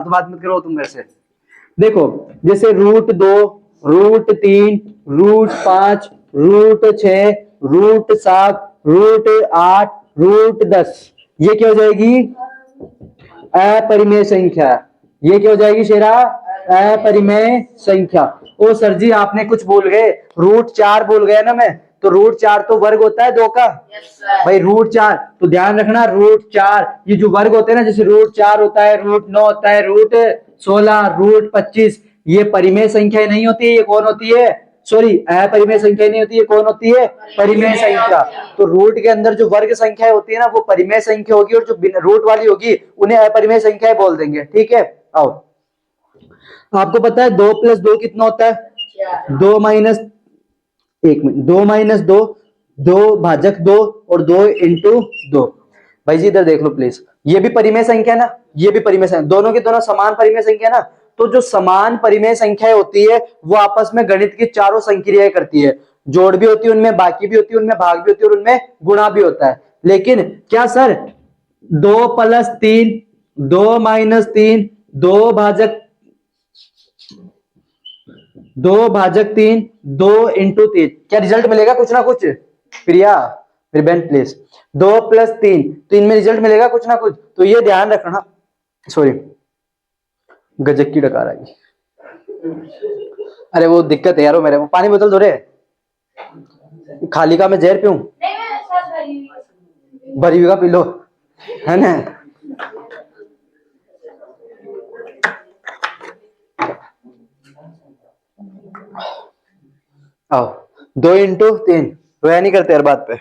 तो बात मत करो तुम मेरे से। देखो जैसे √2, √3, √5, √6, √7, √8, √10, ये क्या हो जाएगी? अपरिमेय संख्या। ये क्या हो जाएगी शेरा? अपरिमेय संख्या। ओ सर जी आपने कुछ भूल गए, √4 भूल गया ना मैं, तो √4 तो वर्ग होता है 2 का। भाई √4 तो ध्यान रखना, √4 ये जो वर्ग होते हैं ना, जैसे √4 होता है, √9 होता है, √16, √25, ये परिमेय संख्या नहीं होती है। ये कौन होती है? सॉरी अपरिमेय संख्या नहीं होती है। कौन होती है? परिमेय संख्या। तो रूट के अंदर जो वर्ग संख्या होती है ना, वो परिमेय संख्या होगी, और जो रूट वाली होगी उन्हें अपरिमेय संख्या बोल देंगे। ठीक है, आओ। आपको पता है 2+2 कितना होता है? 2 माइनस 1, 2 माइनस 2, 2 भाजक 2, और 2 इंटू 2। भाई जी इधर देख लो प्लीज, ये भी परिमेय संख्या ना, ये भी परिमेय संख्या, दोनों की दोनों समान परिमेय संख्या ना। तो जो समान परिमेय संख्याएं होती है वो आपस में गणित की चारों संक्रियाएं करती है। जोड़ भी होती है उनमें, बाकी भी होती है उनमें, भाग भी होती है और उनमें गुणा भी होता है। लेकिन क्या सर 2+3, 2-3, 2 भाजक 3, 2 इंटू 3, क्या रिजल्ट मिलेगा कुछ ना कुछ? प्रिया मेरी बहन प्लीज, 2+3 तो इनमें रिजल्ट मिलेगा कुछ ना कुछ। तो ये ध्यान रखना। सॉरी गजक की डकार आई। अरे वो दिक्कत है यार, वो मेरे वो पानी बोतल दो रे, खाली का मैं जहर पीऊं? भरी हुई का पी लो, है ना। आओ 2 इंटू 3, रोया नहीं करते हर बात पे।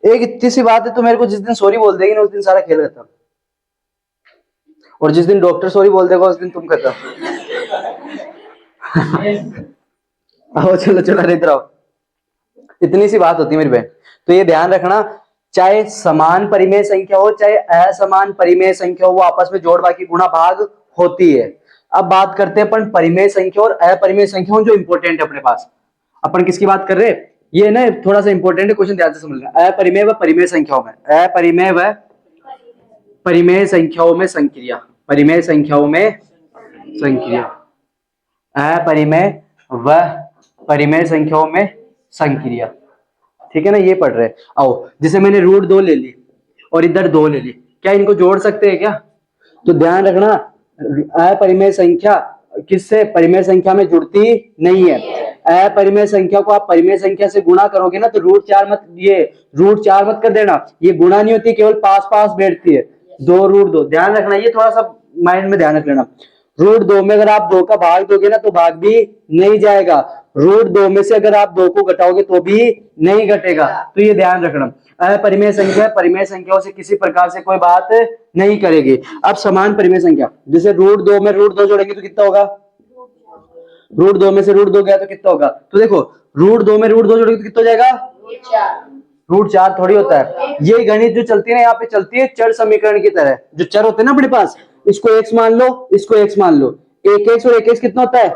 एक इतनी सी बात है, तो मेरे को जिस दिन सॉरी बोल देगी ना उस दिन सारा खेल खत्म, और जिस दिन डॉक्टर सॉरी बोल देगा उस दिन तुम खत्म। आओ चलो चलो इधर आओ, इतनी सी बात होती है मेरी बहन। तो ये ध्यान रखना, चाहे समान परिमेय संख्या हो चाहे असमान परिमेय संख्या हो, वो आपस में जोड़ बाकी गुणा भाग होती है। अब बात करते हैं अपन परिमेय संख्या और अपरिमेय संख्याओं जो इंपॉर्टेंट है अपने पास। अपन किसकी बात कर रहे हैं? ये ना थोड़ा सा इंपॉर्टेंट है, क्वेश्चन ध्यान से समझना। अपरिमेय व परिमेय संख्याओं में, अपरिमेय व परिमेय संख्याओं में संक्रिया, परिमेय संख्याओं में संक्रिया, अपरिमेय व परिमेय संख्याओं में संक्रिया। ठीक है ना, ये पढ़ रहे। आओ जैसे मैंने √2 ले ली और इधर 2 ले ली, क्या इनको जोड़ सकते हैं क्या? तो ध्यान रखना, अपरिमेय संख्या किससे परिमेय संख्या में जुड़ती नहीं है। अपरिमेय संख्या को आप परिमेय संख्या से गुणा करोगे ना, तो √4 मत, ये √4 मत कर देना, ये गुणा नहीं होती, केवल पास पास बैठती है। 2 √2 ध्यान रखना, ये थोड़ा सा माइंड में ध्यान रख लेना। √2 में अगर आप 2 का भाग दोगे ना तो भाग भी नहीं जाएगा, √2 में से अगर आप 2 को घटाओगे तो भी नहीं घटेगा। तो ये ध्यान रखना, अपरिमेय संख्या परिमेय संख्याओं से किसी प्रकार से कोई बात नहीं करेगी। अब समान परिमेय संख्या, जैसे √2 में √2 जोड़ेंगे तो कितना होगा? √2 में से √2 गया तो कितना होगा? तो देखो √2 में √2 जोड़ेंगे तो कितना हो जाएगा? √4 थोड़ी होता है। ये गणित जो चलती है ना, यहाँ पे चलती है चर समीकरण की तरह। जो चर होते हैं ना अपने पास, इसको x मान लो, इसको x मान लो, एक x और एक x कितना होता है?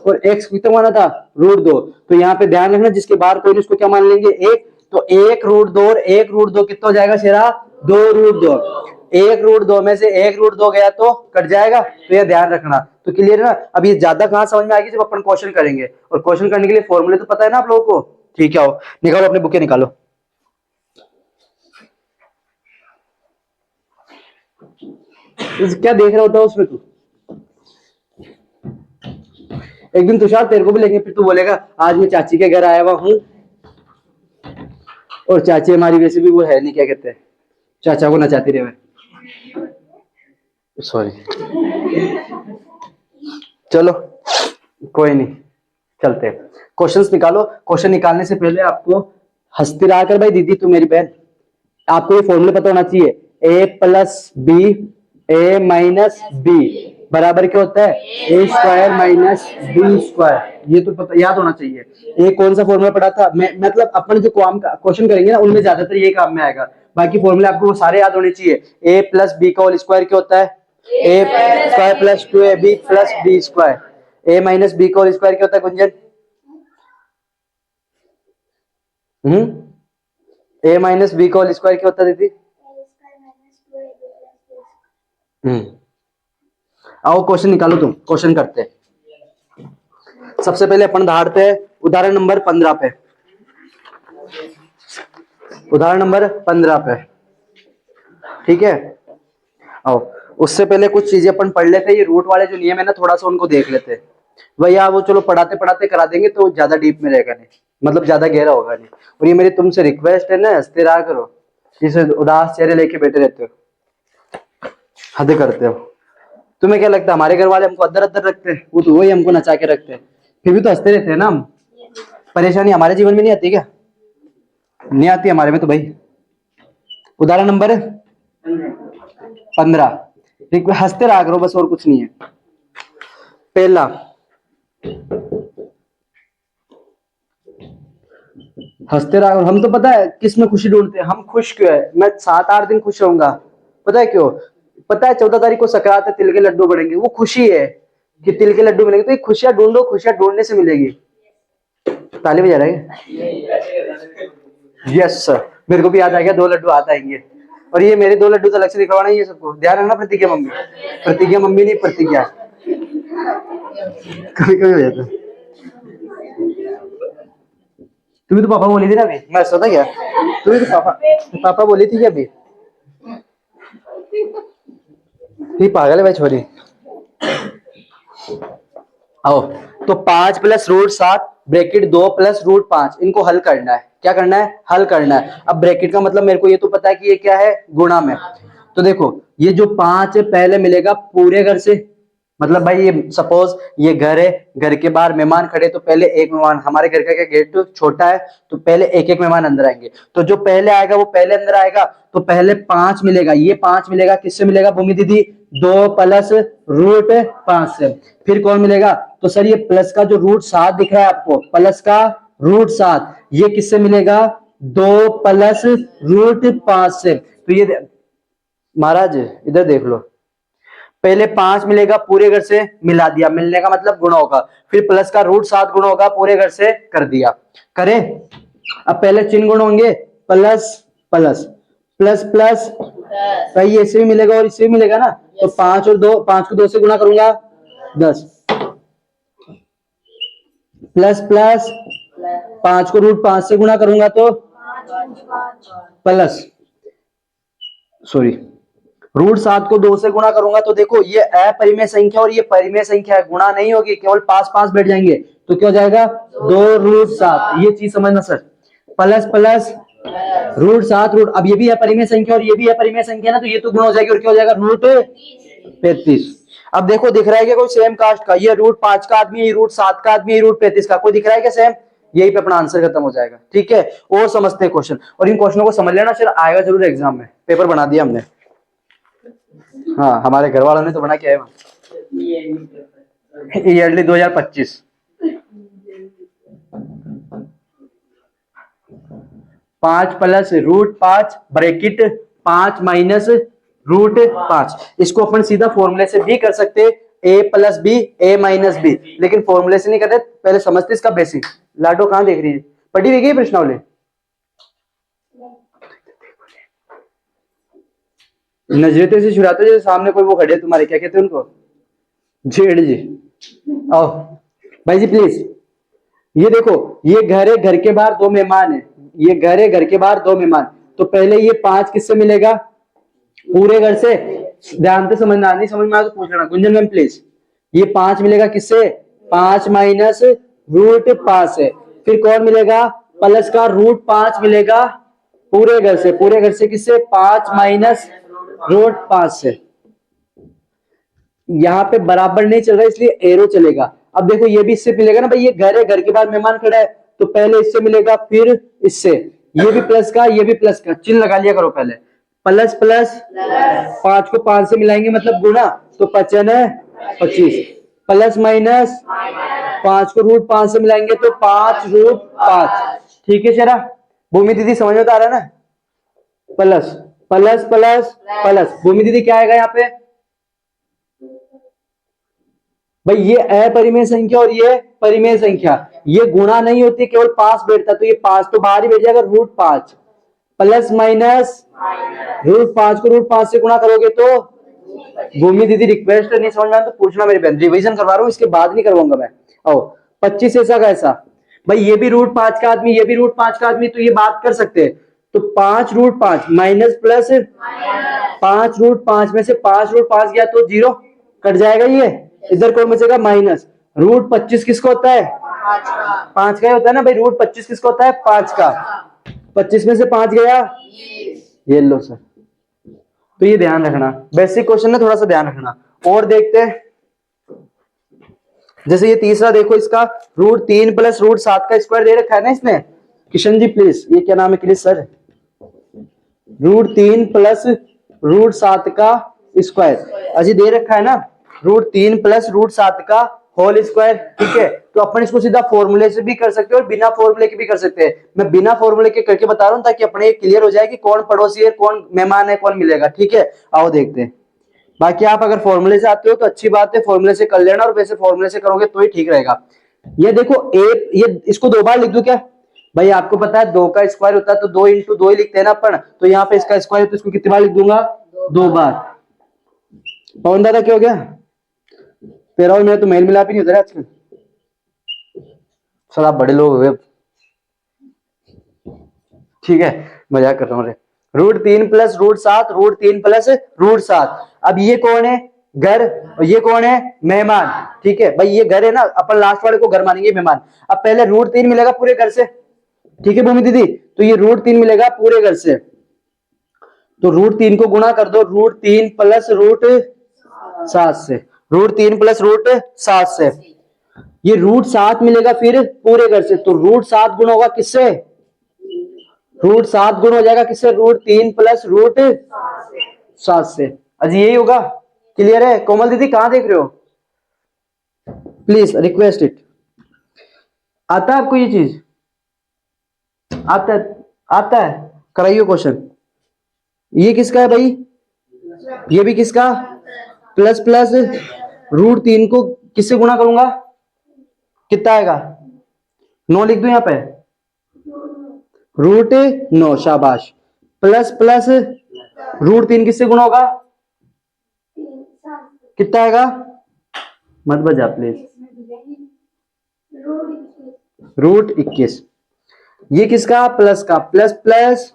और x कितना माना था? √2। तो यहाँ पे ध्यान रखना, जिसके बाहर कोई उसको क्या मान लेंगे? 1। तो 1 √2 और 1 √2 कितना हो जाएगा शेरा? 2 √2। 1 √2 में से 1 √2 गया तो कट जाएगा। तो ये ध्यान रखना। तो क्लियर है ना? अब ये ज्यादा कहां समझ में आएगी जब अपन क्वेश्चन करेंगे, और क्वेश्चन करने के लिए फॉर्मूले तो पता है ना आप लोगों को। ठीक है, आओ निकालो अपने बुके निकालो। क्या देख रहा होता है उसमें तू? एक दिन तुषार तेरे को भी लेंगे, फिर तू बोलेगा आज मैं चाची के घर आया हुआ हूँ, और चाची हमारी वैसे भी वो है नहीं, क्या कहते हैं, चाचा को नचाती रहे। सॉरी, चलो कोई नहीं, चलते हैं। क्वेश्चंस निकालो। क्वेश्चन निकालने से पहले आपको हंसती रहा कर भाई दीदी, तू मेरी बहन, आपको ये फॉर्मूले पता होना चाहिए। a+b a-b बराबर क्या होता है? a² - b²। ये तो पता याद होना चाहिए। ये कौन सा फॉर्मूला पढ़ा था मैं, मतलब अपन जो क्वेश्चन करेंगे ना उनमें ज्यादातर ये काम में आएगा। बाकी फॉर्मूले आपको वो सारे याद होने चाहिए। a+b का होल स्क्वायर क्या होता है? a² + 2ab + b²। a - b का होल स्क्वायर क्या होता है गुंजन? a - b का होल स्क्वायर क्या होता है दीदी? आओ क्वेश्चन निकालो, तुम क्वेश्चन करते हैं। सबसे पहले अपन धारते हैं उदाहरण नंबर 15 पे, उदाहरण नंबर 15 पे, ठीक है। आओ उससे पहले कुछ चीजें अपन पढ़ लेते हैं, ये रूट वाले जो नियम है ना थोड़ा सा उनको देख लेते हैं। भैया वो चलो पढ़ाते पढ़ाते करा देंगे तो ज्यादा डीप में रहेगा नहीं, मतलब ज्यादा गहरा होगा नहीं। और ये मेरी तुमसे रिक्वेस्ट है ना, हंसते रहा करो, जिसे उदास चेहरे लेके बैठे रहते हो, हद करते हो। तुम्हें क्या लगता है हमारे घर वाले हमको अदर अदर रखते हैं? वो तो वही हमको नचा के रखते हैं, फिर भी तो हंसते रहते हैं ना हम। परेशानी हमारे जीवन में नहीं आती क्या? नहीं आती हमारे में तो भाई। उदाहरण नंबर 15, हंसते रहा करो बस, और कुछ नहीं है। पहला, हंसते रहा करो। हम तो पता है किस में खुशी ढूंढते हैं, हम खुश क्यों है? मैं 7-8 दिन खुश रहूंगा, पता है क्यों? पता है 14 तारीख को सकरात है, तिल के लड्डू बढ़ेंगे, वो खुशी है कि तिल के लड्डू मिलेंगे। तो ये खुशियां ढूंढो, खुशियां ढूंढने से मिलेगी। ताली बजा रहे हैं? यस सर, मेरे को भी याद आ गया, 2 लड्डू हाथ आएंगे। और ये मेरे 2 लड्डू तो अलग से निकलवाना है, ये सबको ध्यान रखना। प्रतिज्ञा मम्मी, प्रतिज्ञा मम्मी नहीं, प्रतिज्ञा कभी कभी हो जाता है। तुम्हें तो पापा बोली थी ना अभी, मैं सोचा क्या? तुम्हें तो पापा बोली थी क्या अभी? ये पागल है भाई छोरी। आओ तो 5 + √7 ब्रैकेट 2 + √5, इनको हल करना है। क्या करना है? हल करना है। अब ब्रैकेट का मतलब मेरे को ये तो पता है कि ये क्या है, गुणा में। तो देखो ये जो 5 है पहले मिलेगा पूरे घर से, मतलब भाई ये सपोज ये घर है, घर के बाहर मेहमान खड़े, तो पहले एक मेहमान, हमारे घर का क्या गेट तो छोटा है तो पहले एक एक मेहमान अंदर आएंगे, तो जो पहले आएगा वो पहले अंदर आएगा, तो पहले 5 मिलेगा। ये 5 मिलेगा किससे मिलेगा भूमि दीदी? 2 + √5 से। फिर कौन मिलेगा? तो सर ये प्लस का जो √7 दिख रहा है आपको, प्लस का √7, ये किससे मिलेगा? 2 + √5 से। तो ये महाराज इधर देख लो, पहले 5 मिलेगा पूरे घर से, मिला दिया, मिलने का मतलब गुणा होगा। फिर प्लस का √7 गुणा होगा, पूरे घर से कर दिया। करे? अब पहले चिन्ह गुण होंगे, प्लस प्लस प्लस प्लस, सही, इससे भी मिलेगा और इससे भी मिलेगा ना। तो 5 और 2, 5 को 2 से गुणा करूंगा 10, प्लस प्लस 5 को √5 से गुणा करूंगा तो प्लस, सॉरी √7 को 2 से गुणा करूंगा तो देखो ये अपरिमेय संख्या और ये परिमेय संख्या है, गुणा नहीं होगी, केवल पास पास बैठ जाएंगे, तो क्या हो जाएगा? 2 √7। ये चीज समझना सर, प्लस प्लस √7 अब ये भी अपरिमेय संख्या और ये भी अपरिमेय संख्या ना, तो ये तो गुणा हो जाएगी और क्या हो जाएगा? √35। अब देखो दिख रहा है क्या कोई सेम कास्ट का? ये √5 का आदमी है, ये √7 का आदमी है, ये √35 का, कोई दिख रहा है क्या सेम? यही पे अपना आंसर खत्म हो जाएगा। ठीक है, और समझते हैं क्वेश्चन, और इन क्वेश्चनों को समझ लेना, फिर आएगा जरूर एग्जाम में, पेपर बना दिया हमने। हाँ हमारे घर वालों ने तो बना क्या है ईयरली 2025। 5 + √5 ब्रैकेट 5 - √5, इसको अपन सीधा फॉर्मूले से भी कर सकते, a + b a - b, लेकिन फॉर्मूले से नहीं करते, पहले समझते इसका बेसिक। लाडो कहां देख रही है? पढ़ी हुई गई प्रश्नावली? नजरें से छुड़ाते जैसे सामने कोई वो खड़े तुम्हारे, क्या कहते हैं उनको? जेठ जी। आओ भाई जी प्लीज, ये देखो ये घर है, घर के बाहर 2 मेहमान है, ये घर है, घर के बाहर 2 मेहमान, तो पहले ये 5 किससे मिलेगा? पूरे घर से। ध्यान से समझना, नहीं समझ में आया तो पूछ लेना। गुंजन मैम प्लीज, ये 5 मिलेगा किससे? 5 - √5 से। फिर कौन मिलेगा? प्लस का √5 मिलेगा पूरे घर से, पूरे घर से किससे? 5 - √5 से। यहाँ पे बराबर नहीं चल रहा इसलिए एरो चलेगा। अब देखो ये भी इससे मिलेगा ना भाई, ये घर है, घर के बाद मेहमान खड़ा है, तो पहले इससे मिलेगा फिर इससे, ये भी प्लस का, ये भी प्लस का, चिन्ह लगा लिया करो पहले। प्लस प्लस 5 को 5 से मिलाएंगे मतलब गुणा, तो 25, प्लस माइनस 5 को √5 से मिलाएंगे तो 5 √5। ठीक है चला, भूमि दीदी समझ में तो आ रहा है ना? प्लस प्लस प्लस प्लस, भूमि दीदी क्या आएगा यहाँ पे भाई? ये अपरिमेय संख्या और ये परिमेय संख्या, ये गुणा नहीं होती, केवल पास बैठता, तो ये 5 तो बाहर ही बैठ जाएगा, √5 प्लस माइनस √5 को √5 से गुणा करोगे तो भूमि दीदी रिक्वेस्ट नहीं समझ में आया तो पूछना मेरी बहन, रिवीजन करवा रहा हूँ, इसके बाद नहीं करवाऊंगा मैं। आओ 25 ऐसा का ऐसा, भाई ये भी √5 का आदमी, ये भी √5 का आदमी, तो ये बात कर सकते हैं। तो 5 √5 माइनस प्लस 5 √5 में से 5 √5 गया तो 0 कट जाएगा, ये इधर कौन बचेगा माइनस। √25 किसका होता है? 5 का ही होता है ना भाई। √25 किसका होता है? 5 का। 25 में से 5 गया, ये लो सर। तो ये ध्यान रखना, बेसिक क्वेश्चन है, थोड़ा सा ध्यान रखना। और देखते हैं, जैसे ये तीसरा देखो, इसका √3 प्लस √7 का स्क्वायर दे रखा है ना इसने। किशन जी प्लीज, ये क्या नाम है प्लीज सर? √3 प्लस √7 का स्क्वायर अजी दे रखा है ना, √3 प्लस √7 का होल स्क्वायर। ठीक है, तो अपन इसको सीधा फॉर्मूले से भी कर सकते हैं और बिना फॉर्मूले के भी कर सकते हैं। मैं बिना फॉर्मूले के करके बता रहा हूं ताकि अपने क्लियर हो जाए कि कौन पड़ोसी है, कौन मेहमान है, कौन मिलेगा। ठीक है, आओ देखते हैं। बाकी आप अगर फॉर्मूले से आते हो तो अच्छी बात है, फॉर्मूले से कर लेना, और वैसे फॉर्मूले से करोगे तो ही ठीक रहेगा। ये देखो ये इसको 2 बार लिख दूं क्या? भाई आपको पता है 2 का स्क्वायर होता है तो 2 × 2 ही लिखते हैं ना अपन। तो यहाँ पे इसका स्क्वायर, तो इसको कितनी बार लिख दूंगा? 2 बार। पवन दादा क्या हो गया तेरा और मेरा तो मेल मिलाप ही नहीं होता है आजकल। सर आप बड़े लोग हो गए। ठीक है, मजाक कर रहा हूँ। √3 प्लस √7, √3 प्लस √7। अब ये कौन है? घर, और ये कौन है? मेहमान। ठीक है भाई, ये घर है ना, अपन लास्ट वाले को घर मानेंगे, मेहमान। अब पहले √3 मिलेगा पूरे घर से। ठीक है भूमि दीदी, तो ये √3 मिलेगा पूरे घर से, तो √3 को गुणा कर दो √3 प्लस √7 से, √3 प्लस √7 से। ये √7 मिलेगा फिर पूरे घर से, तो √7 गुण होगा किससे? √7 गुण हो जाएगा किससे? √3 प्लस √7 से। अजी यही होगा। क्लियर है? कोमल दीदी कहां देख रहे हो? Please request it. आता है आपको ये चीज? आता है? आता है, कराइए क्वेश्चन। ये किसका है भाई? ये भी किसका? प्लस प्लस √3 को किससे गुणा करूंगा? कितना आएगा? 9 लिख दूं यहाँ पे, √9, शाबाश। प्लस प्लस √3 किससे गुणा होगा? कितना आएगा? मत बजा प्लीज। √21। ये किसका? प्लस का। प्लस प्लस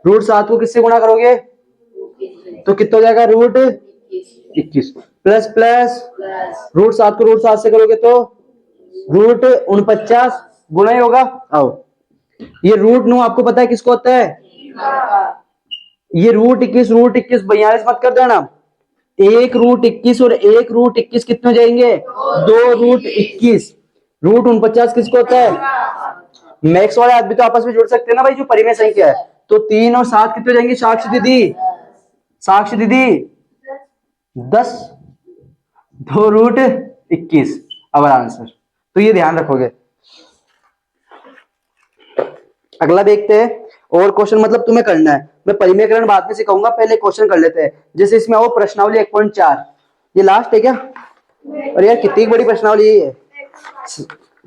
√7 को किससे गुणा करोगे तो कितना हो जाएगा? √21। प्लस प्लस √7 को √7 से करोगे तो √49 गुणा ही होगा। आओ, ये √9 आपको पता है किसको होता है? ये √21, √21 42 मत कर देना। 1 √21 और 1 √21 कितने हो जाएंगे? 2 √21। √49 किसको होता है? मैक्स वाले आदमी तो आपस में जुड़ सकते हैं ना भाई, जो परिमेय संख्या है। तो 3 और 7 कितने हो जाएंगे साक्षी दीदी? साक्षी दीदी 10, 2 √21 अब आंसर। तो ये ध्यान रखोगे। अगला देखते हैं, और क्वेश्चन मतलब तुम्हें करना है, मैं परिमेयकरण बाद में सिखाऊंगा, पहले क्वेश्चन कर लेते हैं। जैसे इसमें आओ प्रश्नावली 1.4, ये लास्ट है क्या? और यार कितनी बड़ी प्रश्नावली है,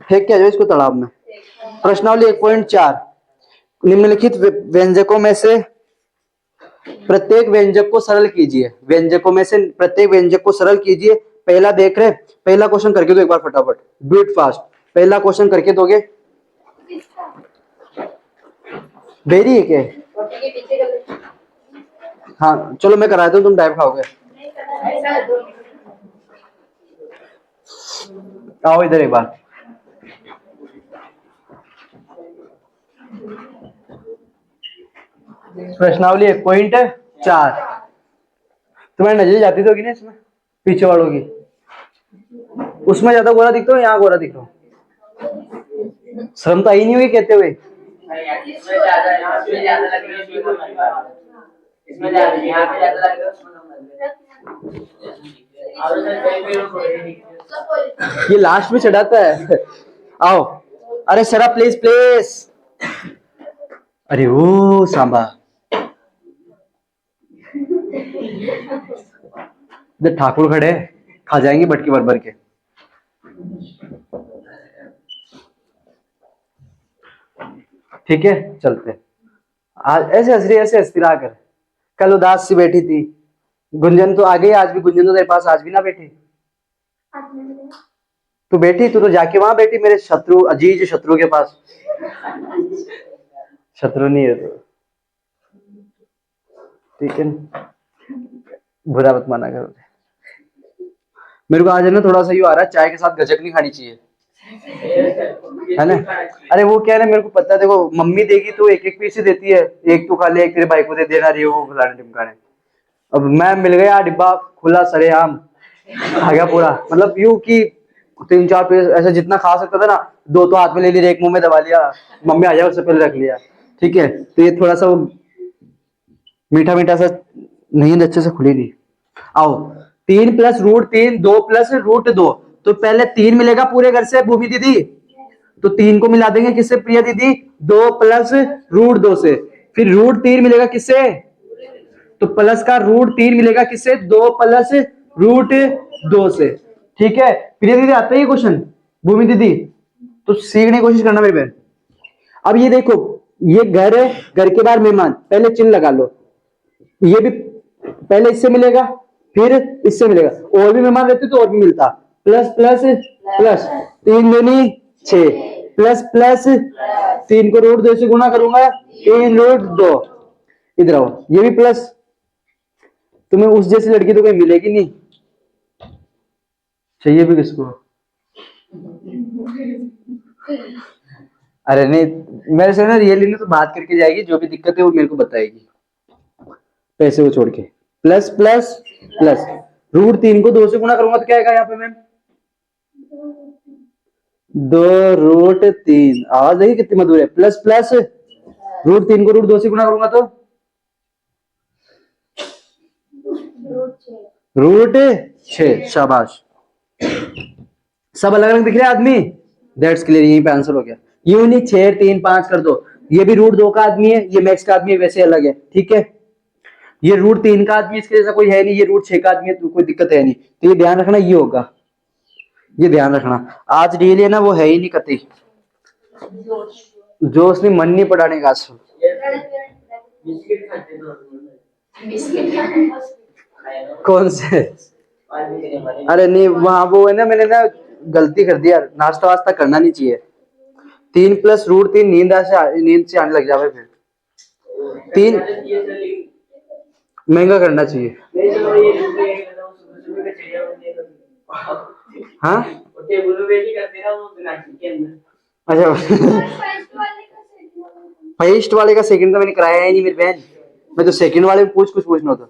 फेंक के आ जाओ इसको तालाब में। प्रश्नावली 1.4, निम्नलिखित व्यंजकों में से प्रत्येक व्यंजक को सरल कीजिए। व्यंजकों में से प्रत्येक व्यंजक को सरल कीजिए। पहला देख रहे, पहला क्वेश्चन करके दो एक बार फटाफट, डू इट फास्ट। पहला क्वेश्चन करके दोगे? बेरी है क्या? हाँ चलो मैं करा दूं, तुम टाइम खाओगे। आओ इधर एक बार। प्रश्नावली 1.4, तुम्हारी नजर जाती तो होगी ना इसमें, पीछे वालों की। उसमें ज्यादा गोरा दिखता हो, यहाँ गोरा दिख रहा हूँ? शर्म तो आई नहीं हुई कहते हुए। ये लास्ट में चढ़ाता है। आओ, अरे सरा प्लीज प्लीज। अरे ओ सांबा, इधर ठाकुर खड़े खा जाएंगे बटकी भर भर के। ठीक है चलते। आज ऐसे हंस रही, ऐसे हंसती रहा कर। कल उदास सी बैठी थी, गुंजन तो आ गई आज भी, गुंजन तो तेरे पास आज भी ना बैठी। तू बैठी, तू तो जाके वहां बैठी मेरे शत्रु, अजीज शत्रु के पास। शत्रु नहीं है तो ठीक है, बुरा मत माना करो। मेरे को आज है ना थोड़ा सा यू आ रहा है, चाय के साथ गजक नहीं खानी चाहिए, है ना। अरे वो क्या है ना, मेरे को पता है, देखो मम्मी देगी तो एक एक पीस ही देती है, एक तू खा ले, एक तेरे भाई को दे देना, रही वो फलाने टिमकाने। अब मैं मिल गया डिब्बा खुला सरेआम, आ गया पूरा, मतलब यूं कि 3-4 पीस ऐसे जितना खा सकता था ना, दो तो हाथ में ले लिया, एक मुंह में दबा लिया, मम्मी आ जाए उससे पहले रख लिया। ठीक है, तो ये थोड़ा सा वो मीठा मीठा सा, नींद अच्छे से खुली नहीं। आओ, 3 + √3, 2 + √2, तो पहले 3 मिलेगा पूरे घर से भूमि दीदी, तो 3 को मिला देंगे किससे प्रिया दीदी, 2 + √2 से। फिर √3 मिलेगा किससे, तो प्लस का √3 मिलेगा किससे, 2 + √2 से। ठीक है प्रिया दीदी, आता है ये क्वेश्चन भूमि दीदी, तो सीखने की कोशिश करना मेरी बहन। अब ये देखो, ये घर है, घर के बाहर मेहमान, पहले चिन्ह लगा लो, ये भी पहले इससे मिलेगा, फिर इससे मिलेगा, और भी मेहमान रहते तो और भी मिलता, प्लस प्लस प्लस, 3 दूनी 6, प्लस प्लस 3 को √2 से गुणा करूंगा, 3√2, इधर आओ, ये भी प्लस, तुम्हें उस जैसी लड़की तो कोई मिलेगी नहीं, चाहिए भी किसको। अरे नहीं, मेरे से ना रियली तो बात करके जाएगी, जो भी दिक्कत है वो मेरे को बताएगी, पैसे वो छोड़ के। प्लस प्लस प्लस, √3 को 2 से गुणा करूंगा तो क्या आएगा यहाँ पे मैम, 2√3, आवाज देखिए कितनी मधुर है, प्लस प्लस √3 को √2 से गुणा करूंगा तो √6, शाबाश। सब अलग अलग दिख रहे हैं आदमी, दैट्स क्लियर, यहीं पे आंसर हो गया। यूं नहीं 6, 3, 5 कर दो, ये भी √2 का आदमी है, ये मैक्स का आदमी है, वैसे अलग है। ठीक है, ये √3 का आदमी, इसके जैसा कोई है नहीं, ये √6 का आदमी है, तो कोई दिक्कत है नहीं, तो ये ध्यान रखना, ये होगा, ये ध्यान रखना। आज रियली है ना वो है ही नहीं कती, जो उसने मन नहीं पढ़ाने का आज। कौन से, अरे नहीं वहां वो है ना, मैंने ना गलती कर दिया, नाश्ता वास्ता करना नहीं चाहिए। 3 + √3, नींद से आने लग जावे, फिर 3 महंगा करना चाहिए। हाँ अच्छा, फर्स्ट वाले का सेकंड का मैंने कराया ही नहीं मेरी बहन, मैं तो सेकंड वाले में कुछ पूछना होता।